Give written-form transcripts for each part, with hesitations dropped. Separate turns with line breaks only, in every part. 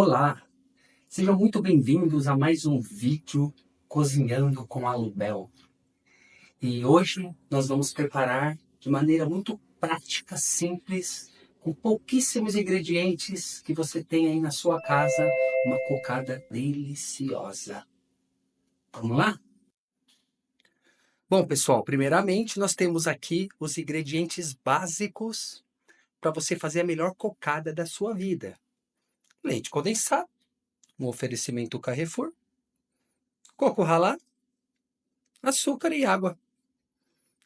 Olá, sejam muito bem-vindos a mais um vídeo Cozinhando com a Lubel. E hoje nós vamos preparar de maneira muito prática, simples, com pouquíssimos ingredientes que você tem aí na sua casa, uma cocada deliciosa. Vamos lá? Bom, pessoal, primeiramente nós temos aqui os ingredientes básicos para você fazer a melhor cocada da sua vida. Leite condensado, um oferecimento Carrefour, coco ralado, açúcar e água.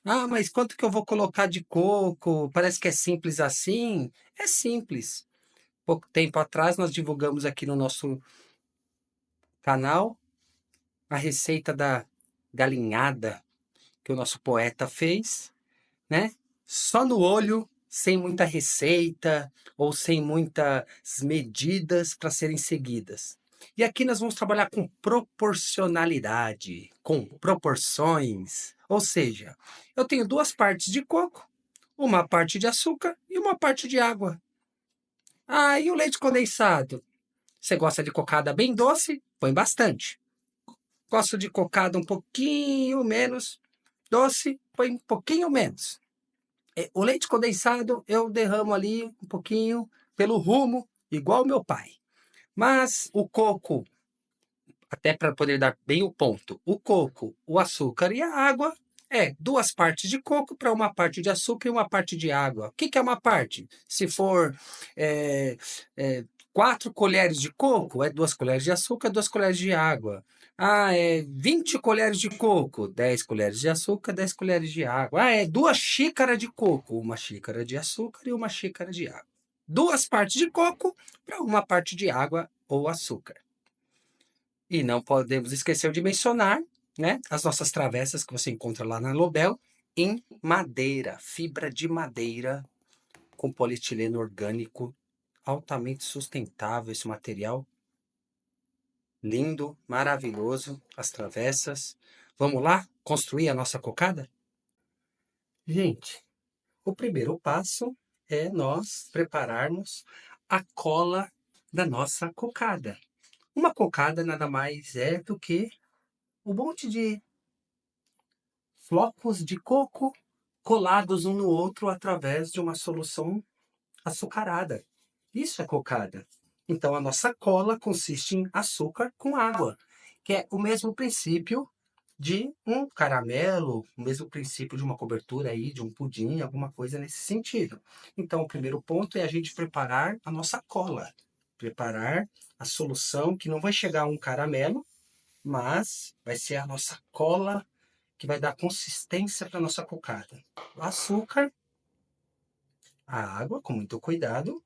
Ah, mas quanto que eu vou colocar de coco? Parece que é simples assim. É simples. Pouco tempo atrás nós divulgamos aqui no nosso canal a receita da galinhada que o nosso poeta fez, né? Só no olho, sem muita receita ou sem muitas medidas para serem seguidas. E aqui nós vamos trabalhar com proporcionalidade, com proporções. Ou seja, eu tenho duas partes de coco, uma parte de açúcar e uma parte de água. Ah, e o leite condensado? Você gosta de cocada bem doce? Põe bastante. Gosta de cocada um pouquinho menos doce? Põe um pouquinho menos. O leite condensado eu derramo ali um pouquinho pelo rumo, igual meu pai. Mas o coco, até para poder dar bem o ponto, o coco, o açúcar e a água é duas partes de coco para uma parte de açúcar e uma parte de água. O que, que é uma parte? Se for é, 4 colheres de coco, é 2 colheres de açúcar, 2 colheres de água. Ah, é 20 colheres de coco, 10 colheres de açúcar, 10 colheres de água. Ah, é 2 xícaras de coco, uma xícara de açúcar e uma xícara de água. Duas partes de coco para uma parte de água ou açúcar. E não podemos esquecer de mencionar, né, as nossas travessas que você encontra lá na Lobel em madeira, fibra de madeira com polietileno orgânico, altamente sustentável esse material. Lindo, maravilhoso, as travessas. Vamos lá construir a nossa cocada? Gente, o primeiro passo é nós prepararmos a cola da nossa cocada. Uma cocada nada mais é do que um monte de flocos de coco colados um no outro através de uma solução açucarada. Isso é cocada. Então, a nossa cola consiste em açúcar com água, que é o mesmo princípio de um caramelo, o mesmo princípio de uma cobertura aí, de um pudim, alguma coisa nesse sentido. Então, o primeiro ponto é a gente preparar a nossa cola. Preparar a solução que não vai chegar a um caramelo, mas vai ser a nossa cola que vai dar consistência para a nossa cocada. O açúcar, a água, com muito cuidado.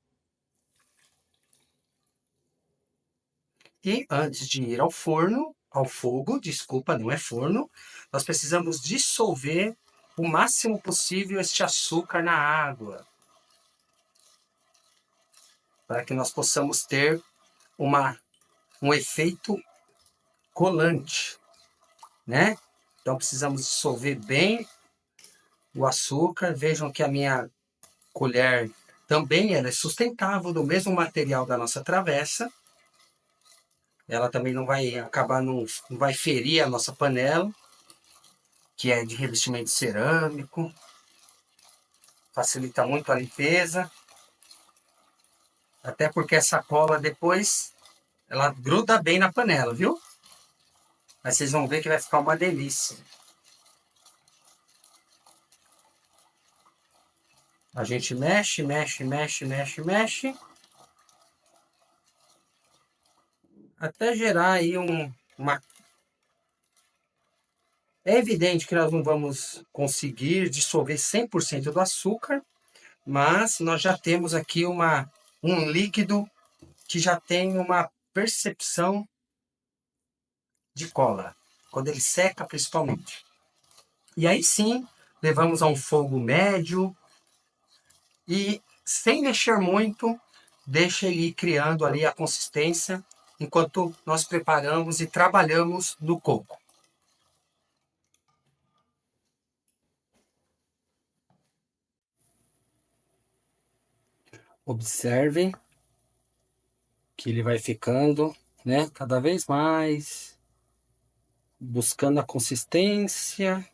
E antes de ir ao forno, ao fogo, desculpa, não é forno, nós precisamos dissolver o máximo possível este açúcar na água, para que nós possamos ter um efeito colante, né? Então precisamos dissolver bem o açúcar. Vejam que a minha colher também ela é sustentável, do mesmo material da nossa travessa. Ela também não vai acabar, não vai ferir a nossa panela, que é de revestimento cerâmico. Facilita muito a limpeza. Até porque essa cola depois, ela gruda bem na panela, viu? Mas vocês vão ver que vai ficar uma delícia. A gente mexe, mexe, mexe, mexe, mexe. Até gerar aí uma... É evidente que nós não vamos conseguir dissolver 100% do açúcar, mas nós já temos aqui um líquido que já tem uma percepção de cola, quando ele seca principalmente. E aí sim, levamos a um fogo médio e, sem mexer muito, deixa ele ir criando ali a consistência enquanto nós preparamos e trabalhamos no coco. Observem que ele vai ficando, né, cada vez mais, buscando a consistência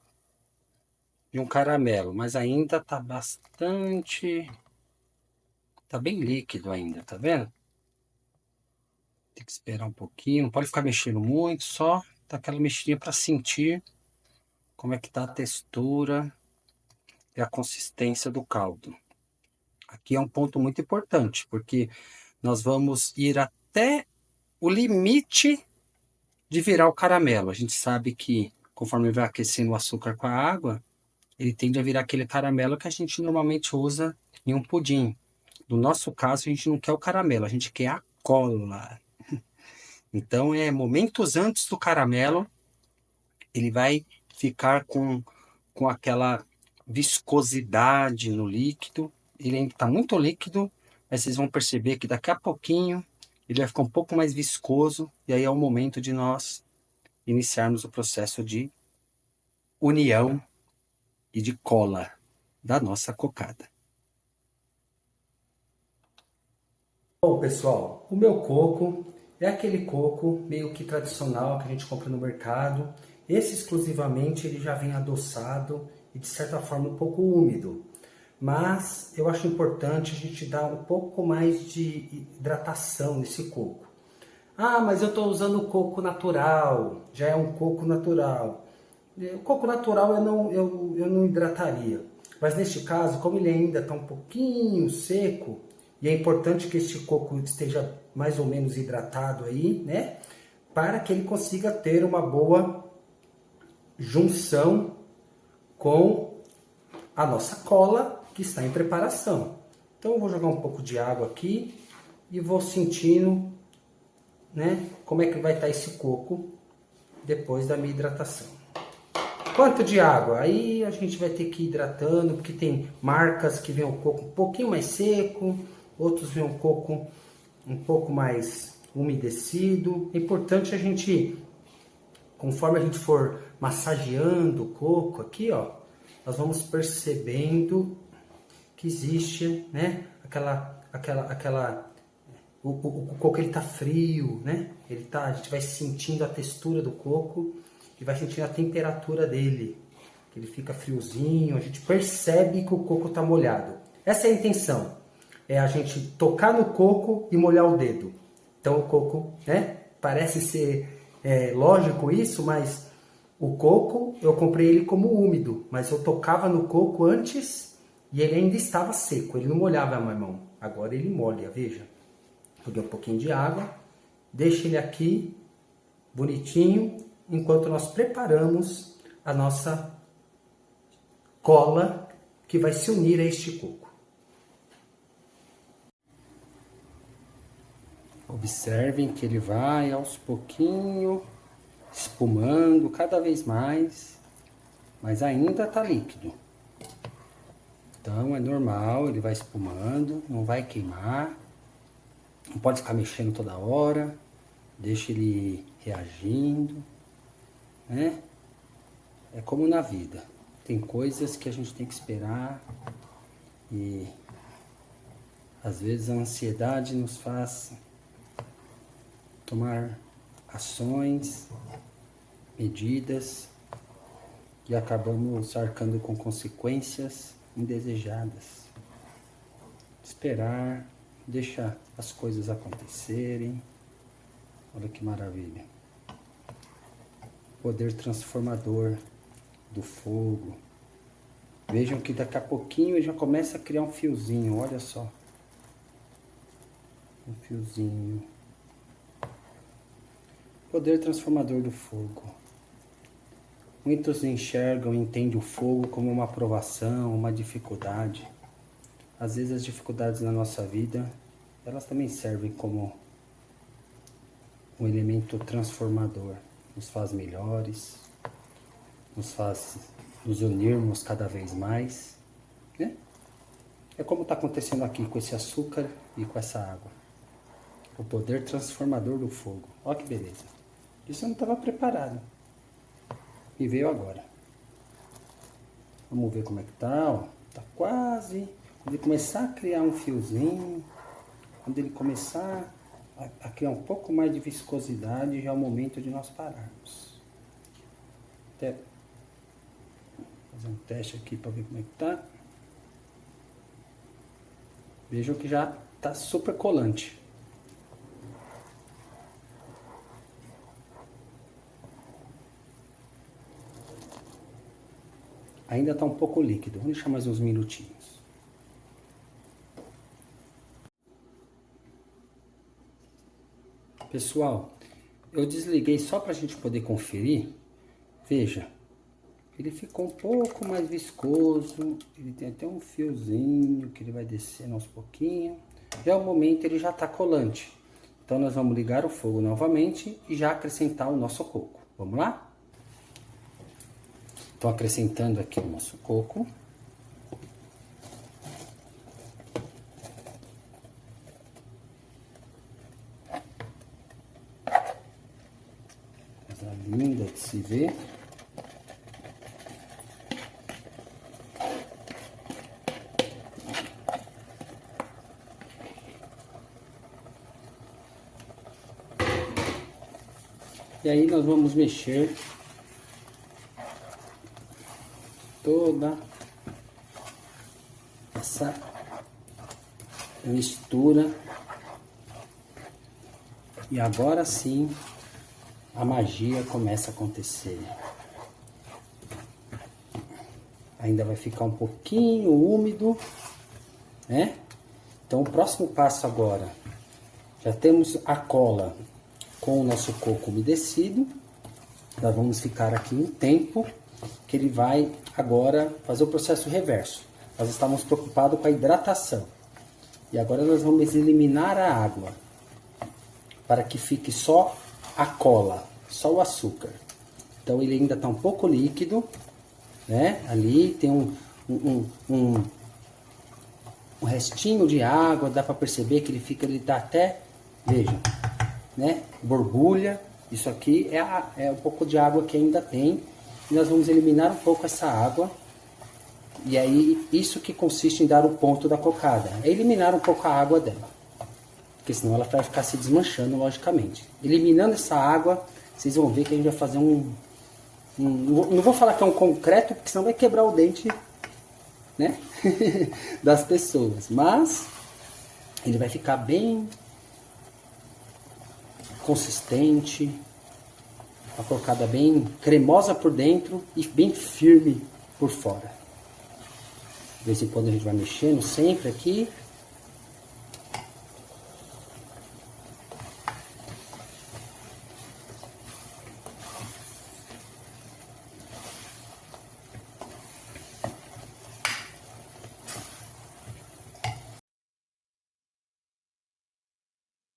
de um caramelo, mas ainda tá bastante, tá bem líquido ainda, tá vendo? Tem que esperar um pouquinho, não pode ficar mexendo muito, só dar aquela mexidinha para sentir como é que tá a textura e a consistência do caldo. Aqui é um ponto muito importante, porque nós vamos ir até o limite de virar o caramelo. A gente sabe que conforme vai aquecendo o açúcar com a água, ele tende a virar aquele caramelo que a gente normalmente usa em um pudim. No nosso caso, a gente não quer o caramelo, a gente quer a cola. Então, momentos antes do caramelo, ele vai ficar com aquela viscosidade no líquido. Ele ainda está muito líquido, mas vocês vão perceber que daqui a pouquinho ele vai ficar um pouco mais viscoso, e aí é o momento de nós iniciarmos o processo de união e de cola da nossa cocada. Bom, pessoal, o meu coco é aquele coco meio que tradicional que a gente compra no mercado. Esse exclusivamente ele já vem adoçado e de certa forma um pouco úmido. Mas eu acho importante a gente dar um pouco mais de hidratação nesse coco. Ah, mas eu estou usando coco natural, já é um coco natural. O coco natural eu não hidrataria. Mas neste caso, como ele ainda está um pouquinho seco, e é importante que este coco esteja mais ou menos hidratado aí, né? Para que ele consiga ter uma boa junção com a nossa cola que está em preparação. Então eu vou jogar um pouco de água aqui e vou sentindo, né, como é que vai estar esse coco depois da minha hidratação. Quanto de água? Aí a gente vai ter que ir hidratando, porque tem marcas que vem o coco um pouquinho mais seco, outros vem um coco um pouco mais umedecido. É importante a gente, conforme a gente for massageando o coco aqui, ó, nós vamos percebendo que existe, né, o coco ele tá frio, né? A gente vai sentindo a textura do coco e vai sentindo a temperatura dele, que ele fica friozinho, a gente percebe que o coco tá molhado. Essa é a intenção, é a gente tocar no coco e molhar o dedo. Então o coco, né? Parece ser lógico isso, mas o coco eu comprei ele como úmido, mas eu tocava no coco antes e ele ainda estava seco, ele não molhava a minha mão. Agora ele molha, veja. Joguei um pouquinho de água, deixa ele aqui bonitinho, enquanto nós preparamos a nossa cola que vai se unir a este coco. Observem que ele vai aos pouquinhos espumando cada vez mais, mas ainda está líquido. Então é normal, ele vai espumando, não vai queimar. Não pode ficar mexendo toda hora, deixa ele reagindo, né? É como na vida, tem coisas que a gente tem que esperar e às vezes a ansiedade nos faz tomar ações, medidas e acabamos arcando com consequências indesejadas. Esperar, deixa as coisas acontecerem. Olha que maravilha. Poder transformador do fogo. Vejam que daqui a pouquinho ele já começa a criar um fiozinho, olha só. Um fiozinho. Poder transformador do fogo. Muitos enxergam e entendem o fogo como uma provação, uma dificuldade. Às vezes as dificuldades na nossa vida, elas também servem como um elemento transformador. Nos faz melhores, nos faz nos unirmos cada vez mais, né? É como está acontecendo aqui com esse açúcar e com essa água. O poder transformador do fogo. Olha que beleza. Isso eu não estava preparado. E veio agora. Vamos ver como é que tá, ó. Tá quase. Quando ele começar a criar um fiozinho, quando ele começar
Aqui é um pouco mais de viscosidade, já é o momento de nós pararmos. Até fazer um teste aqui para ver como é que tá. Vejam que já tá super colante. Ainda está um pouco líquido. Vamos deixar mais uns minutinhos. Pessoal, eu desliguei só para a gente poder conferir. Veja, ele ficou um pouco mais viscoso. Ele tem até um fiozinho que ele vai descendo aos pouquinhos. Já o momento ele já está colante. Então nós vamos ligar o fogo novamente e já acrescentar o nosso coco. Vamos lá? Estou acrescentando aqui o nosso coco. Coisa linda de se ver. E aí nós vamos mexer toda essa mistura. E agora sim a magia começa a acontecer. Ainda vai ficar um pouquinho úmido, né? Então o próximo passo agora, já temos a cola com o nosso coco umedecido. Nós vamos ficar aqui um tempo que ele vai agora fazer o processo reverso. Nós estávamos preocupados com a hidratação. E agora nós vamos eliminar a água para que fique só a cola, só o açúcar. Então ele ainda está um pouco líquido, né? Ali tem um restinho de água, dá para perceber que ele dá até, vejam, né? Borbulha. Isso aqui é um pouco de água que ainda tem. E nós vamos eliminar um pouco essa água. E aí, isso que consiste em dar o ponto da cocada. É eliminar um pouco a água dela. Porque senão ela vai ficar se desmanchando, logicamente. Eliminando essa água, vocês vão ver que a gente vai fazer não vou falar que é um concreto, porque senão vai quebrar o dente, né? Das pessoas. Mas ele vai ficar bem consistente, uma cocada bem cremosa por dentro e bem firme por fora. De vez em quando a gente vai mexendo sempre aqui.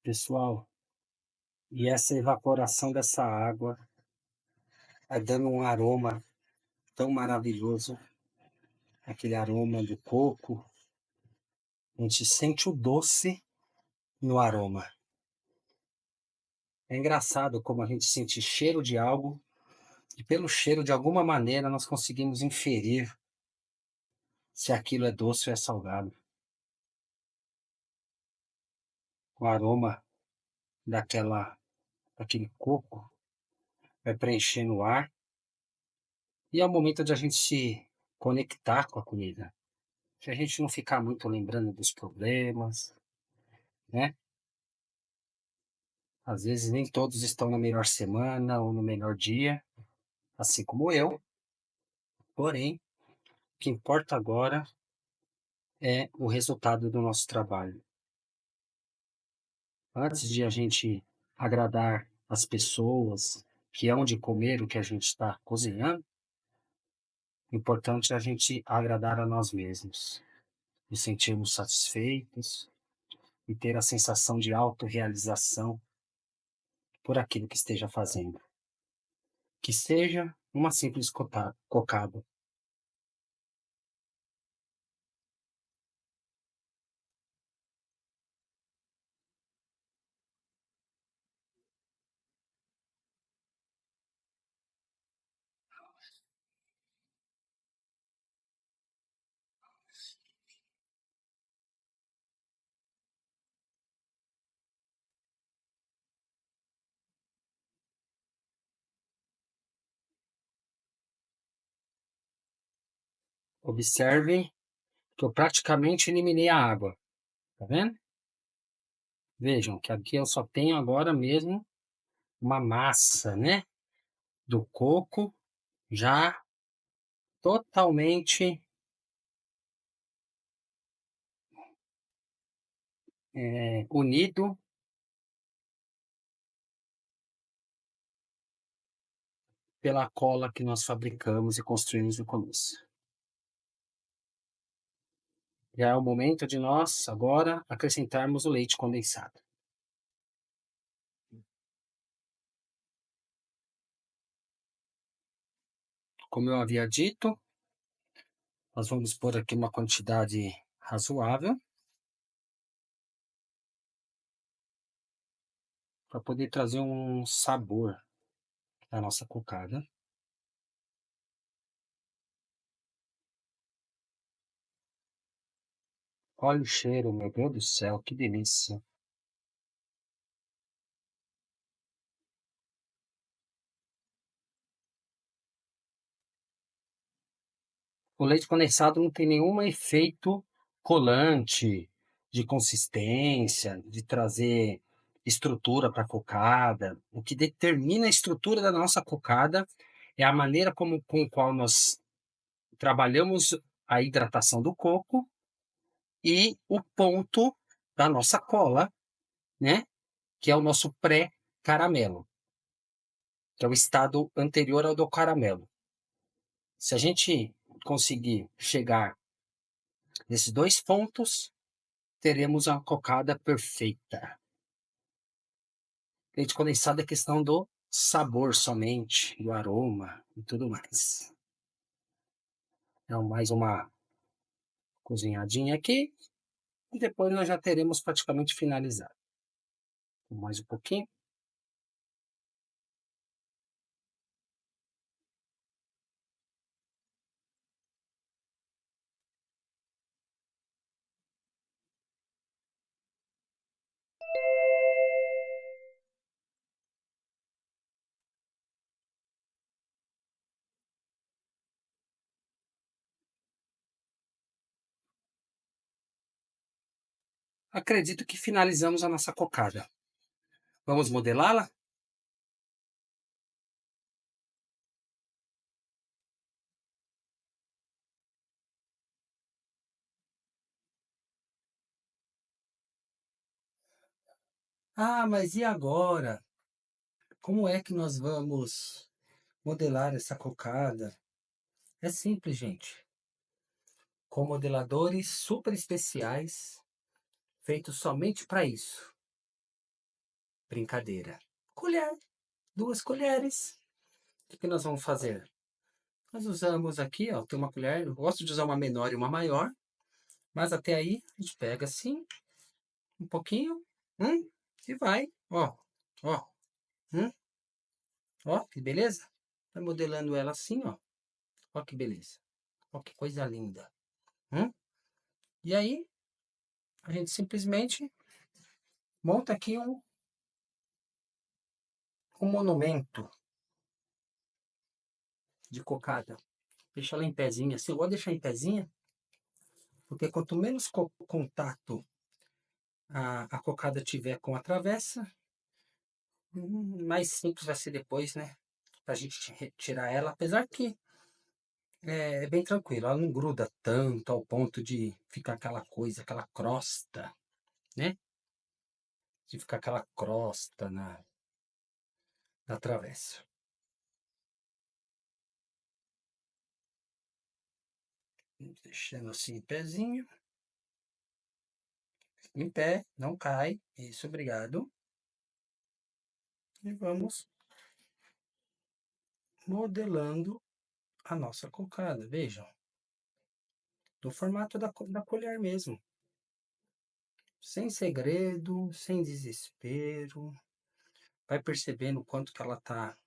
Pessoal, e essa evaporação dessa água vai dando um aroma tão maravilhoso, aquele aroma do coco. A gente sente o doce no aroma. É engraçado como a gente sente cheiro de algo e pelo cheiro, de alguma maneira, nós conseguimos inferir se aquilo é doce ou é salgado. O aroma daquele coco vai preenchendo o ar e é o momento de a gente se conectar com a comida. Se a gente não ficar muito lembrando dos problemas, né? Às vezes nem todos estão na melhor semana ou no melhor dia, assim como eu. Porém, o que importa agora é o resultado do nosso trabalho. Antes de a gente agradar as pessoas que hão de comer o que a gente está cozinhando, o importante é a gente agradar a nós mesmos, nos sentirmos satisfeitos e ter a sensação de autorrealização por aquilo que esteja fazendo. Que seja uma simples cocada. Observem que eu praticamente eliminei a água, tá vendo? Vejam que aqui eu só tenho agora mesmo uma massa, né, do coco já totalmente unido pela cola que nós fabricamos e construímos no começo. Já é o momento de nós agora acrescentarmos o leite condensado. Como eu havia dito, nós vamos pôr aqui uma quantidade razoável para poder trazer um sabor à nossa cocada. Olha o cheiro, meu Deus do céu, que delícia! O leite condensado não tem nenhum efeito colante, de consistência, de trazer estrutura para a cocada. O que determina a estrutura da nossa cocada é a maneira com a qual nós trabalhamos a hidratação do coco e o ponto da nossa cola, né? Que é o nosso pré-caramelo, que é o estado anterior ao do caramelo. Se a gente conseguir chegar nesses dois pontos, teremos a cocada perfeita. Leite condensado é questão do sabor somente, do aroma e tudo mais. Então, mais uma cozinhadinha aqui e depois nós já teremos praticamente finalizado. Mais um pouquinho. Acredito que finalizamos a nossa cocada. Vamos modelá-la? Ah, mas e agora? Como é que nós vamos modelar essa cocada? É simples, gente. Com modeladores super especiais, feitos somente para isso. Brincadeira. Colher, 2 colheres. O que nós vamos fazer? Nós usamos aqui, ó, tem uma colher, eu gosto de usar uma menor e uma maior, mas até aí a gente pega assim, um pouquinho, e vai, ó, hum, ó, que beleza? Vai modelando ela assim, ó que beleza, ó que coisa linda, E aí a gente simplesmente monta aqui um monumento de cocada. Deixa ela em pezinha, assim, eu gosto de deixar em pezinha, porque quanto menos contato a cocada tiver com a travessa, mais simples vai ser depois, né? Pra gente retirar ela, apesar que é bem tranquilo, ela não gruda tanto ao ponto de ficar aquela coisa, aquela crosta, né? De ficar aquela crosta na travessa. Deixando assim em pezinho. Em pé, não cai. Isso, obrigado. E vamos modelando a nossa cocada. Vejam, no formato da colher mesmo. Sem segredo, sem desespero. Vai percebendo o quanto que ela tá,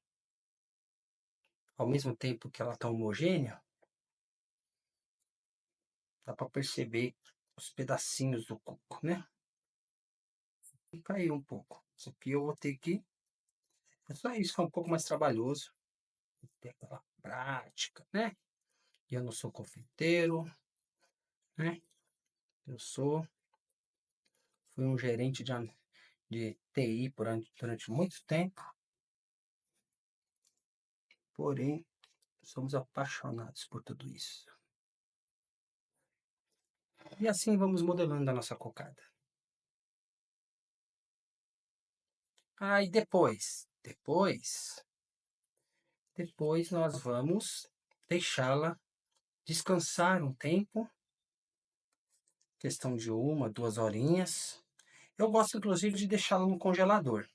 ao mesmo tempo que ela tá homogênea, dá para perceber os pedacinhos do coco, né? E caiu um pouco. Isso aqui eu vou ter que. É só isso, é um pouco mais trabalhoso. Ter aquela prática, né?
E eu não sou confeiteiro, né? Fui um gerente de TI durante muito tempo, porém, somos apaixonados por tudo isso. E assim vamos modelando a nossa cocada. Ah, e depois nós vamos deixá-la descansar um tempo, questão de 1, 2 horinhas. Eu gosto inclusive de deixá-la no congelador,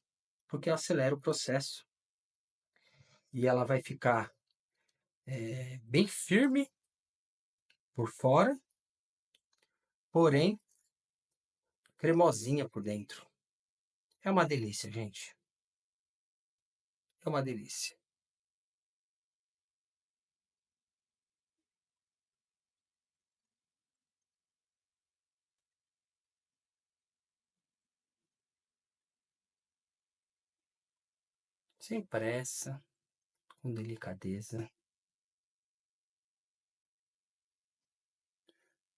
porque acelera o processo e ela vai ficar bem firme por fora, porém cremosinha por dentro. É uma delícia, gente. É uma delícia. Sem pressa, com delicadeza.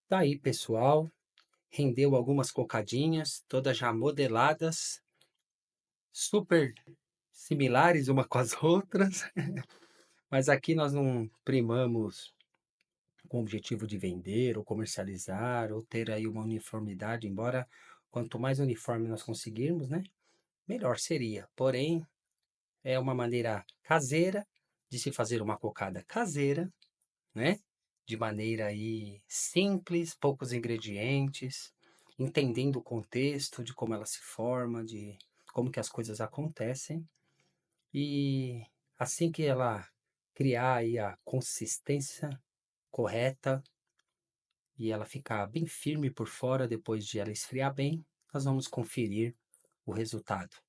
Tá aí, pessoal. Rendeu algumas cocadinhas, todas já modeladas, super similares uma com as outras. Mas aqui nós não primamos com o objetivo de vender ou comercializar ou ter aí uma uniformidade, embora quanto mais uniforme nós conseguirmos, né, melhor seria. Porém, é uma maneira caseira de se fazer uma cocada caseira, né? De maneira aí simples, poucos ingredientes, entendendo o contexto de como ela se forma, de como que as coisas acontecem. E assim que ela criar aí a consistência correta e ela ficar bem firme por fora depois de ela esfriar bem, nós vamos conferir o resultado.